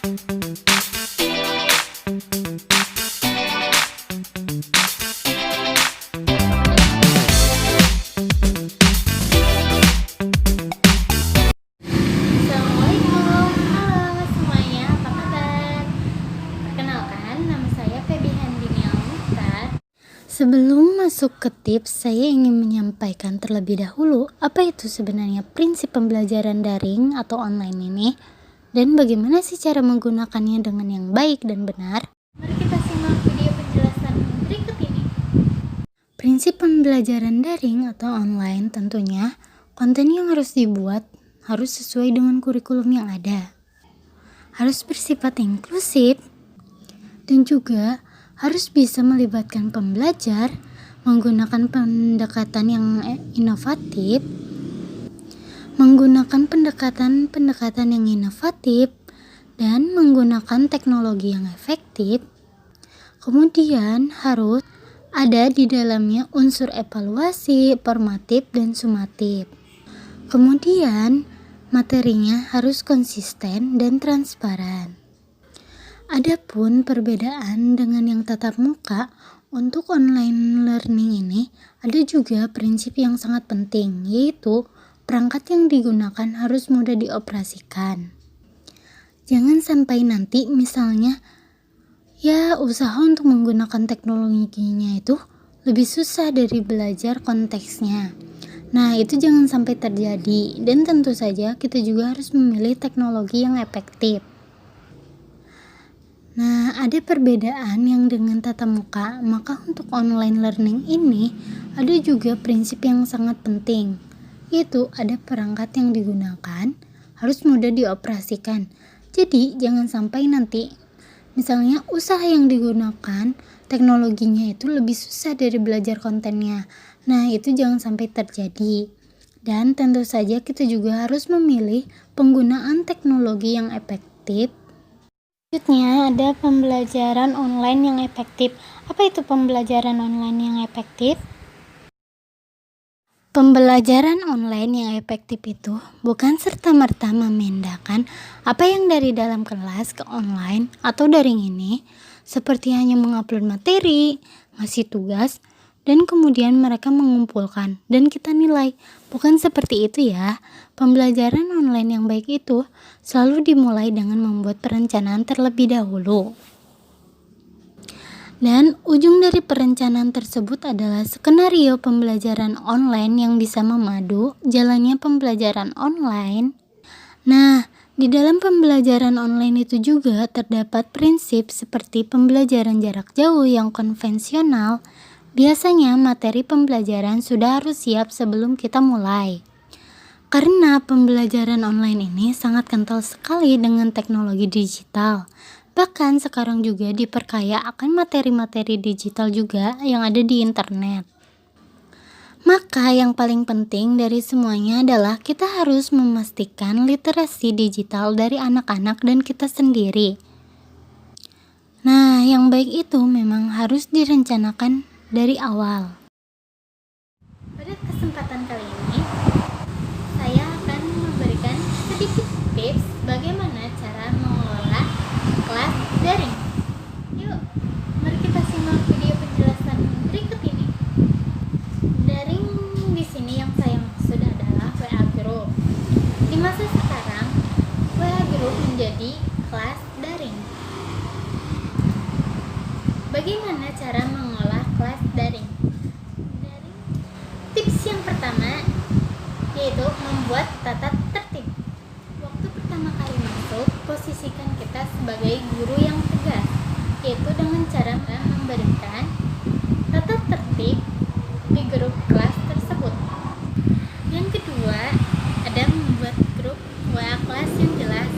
Assalamualaikum, halo semuanya, apa kabar? Perkenalkan, nama saya Feby Handini Almukhtar. Sebelum masuk ke tips, saya ingin menyampaikan terlebih dahulu apa itu sebenarnya prinsip pembelajaran daring atau online ini, dan bagaimana sih cara menggunakannya dengan yang baik dan benar. Mari kita simak video penjelasan berikut ini. Prinsip pembelajaran daring atau online tentunya konten yang harus dibuat harus sesuai dengan kurikulum yang ada, harus bersifat inklusif, dan juga harus bisa melibatkan pembelajar, menggunakan pendekatan yang inovatif, dan menggunakan teknologi yang efektif. Kemudian harus ada di dalamnya unsur evaluasi, formatif, dan sumatif. Kemudian materinya harus konsisten dan transparan. Adapun perbedaan dengan yang tatap muka, untuk online learning ini ada juga prinsip yang sangat penting, yaitu perangkat yang digunakan harus mudah dioperasikan. Jangan sampai nanti misalnya usaha untuk menggunakan teknologinya itu lebih susah dari belajar konteksnya. Nah, itu jangan sampai terjadi, dan tentu saja kita juga harus memilih teknologi yang efektif. Nah, ada perbedaan yang dengan tatap muka, maka untuk online learning ini ada juga prinsip yang sangat penting, yaitu ada perangkat yang digunakan harus mudah dioperasikan. Jadi, jangan sampai nanti misalnya usaha yang digunakan teknologinya itu lebih susah dari belajar kontennya. Nah, itu jangan sampai terjadi. Dan tentu saja kita juga harus memilih penggunaan teknologi yang efektif. Selanjutnya ada pembelajaran online yang efektif. Apa itu pembelajaran online yang efektif? Pembelajaran online yang efektif itu bukan serta-merta memindahkan apa yang dari dalam kelas ke online atau daring ini, seperti hanya mengupload materi, ngasih tugas, dan kemudian mereka mengumpulkan dan kita nilai. Bukan seperti itu ya. Pembelajaran online yang baik itu selalu dimulai dengan membuat perencanaan terlebih dahulu. Dan ujung dari perencanaan tersebut adalah skenario pembelajaran online yang bisa memadu jalannya pembelajaran online. Nah, di dalam pembelajaran online itu juga terdapat prinsip seperti pembelajaran jarak jauh yang konvensional. Biasanya materi pembelajaran sudah harus siap sebelum kita mulai. Karena pembelajaran online ini sangat kental sekali dengan teknologi digital. Bahkan sekarang juga diperkaya akan materi-materi digital juga yang ada di internet. Maka yang paling penting dari semuanya adalah kita harus memastikan literasi digital dari anak-anak dan kita sendiri. Nah, yang baik itu memang harus direncanakan dari awal. Pada kesempatan kali ini, saya akan memberikan sedikit tips bagaimana cara mengelola kelas daring. Yuk, mari kita simak video penjelasan berikut ini. Daring di sini yang saya maksud adalah WA Group. Di masa sekarang, WA Group menjadi kelas daring. Bagaimana cara mengolah kelas daring? Tips yang pertama yaitu membuat tata tertib. Waktu pertama kali masuk, posisikan kita sebagai guru yang tegas, yaitu dengan cara memberikan tata tertib di grup kelas tersebut. Yang kedua, ada membuat grup WA kelas yang jelas.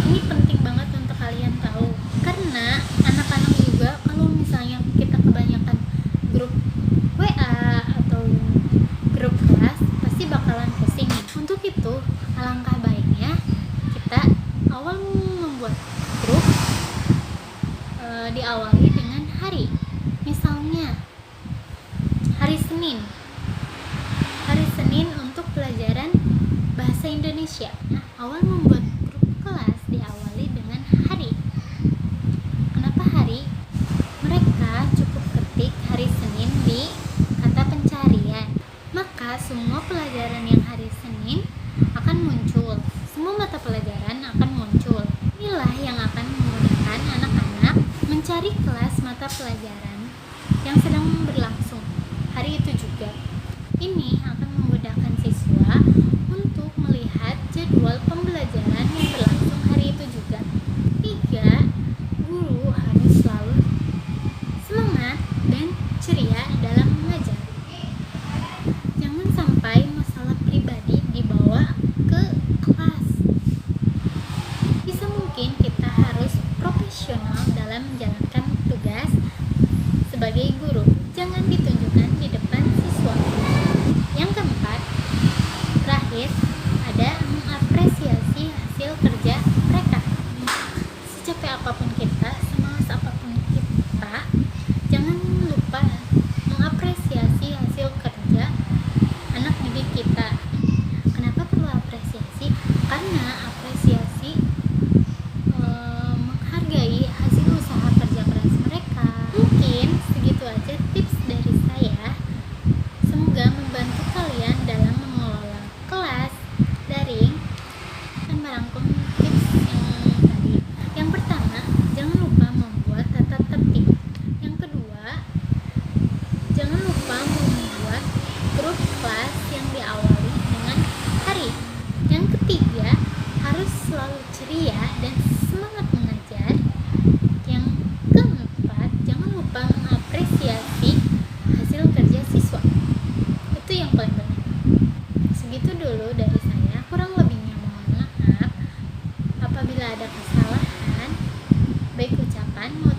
Ini penting banget untuk kalian tahu, karena anak-anak juga kalau misalnya kita kebanyakan grup WA atau grup kelas pasti bakalan pusing. Untuk itu alangkah baiknya kita awal membuat grup diawali dengan hari. Misalnya hari Senin untuk pelajaran bahasa Indonesia. Nah, awal membuat grup kelas diawali dengan hari mencari kelas mata pelajaran yang sedang berlangsung hari itu juga. Ini akan memudahkan siswa untuk melihat jadwal pembelajaran yang berlangsung hari itu juga. 3. Guru harus selalu semangat dan ceria dalam mengajar. Jangan sampai masalah pribadi dibawa ke kelas. Bisa mungkin kita harus profesional dalam menjalankan tugas sebagai guru. Jangan ditunjukkan di depan siswa. Yang keempat, terakhir, ada mengapresiasi hasil kerja mereka. Secapek apapun kita, semalas apapun kita, jangan lupa mengapresiasi hasil kerja anak didik kita. Kenapa perlu apresiasi? Karena apresiasi menghargai hasil usaha kerja keras mereka. Mungkin segitu aja tips dari saya. Semoga membantu kalian dalam mengelola kelas daring dan merangkum tips yang tadi. Yang pertama, jangan lupa membuat tata tertib. Yang kedua, jangan lupa membuat grup kelas yang diawali dengan hari. Yang ketiga, harus selalu ceria dan semangat mengajar. Yang keempat, jangan lupa mengapresiasi hasil kerja siswa. Itu yang paling penting. Segitu dulu dari saya. Kurang lebihnya mohon maaf apabila ada kesalahan baik ucapan maupun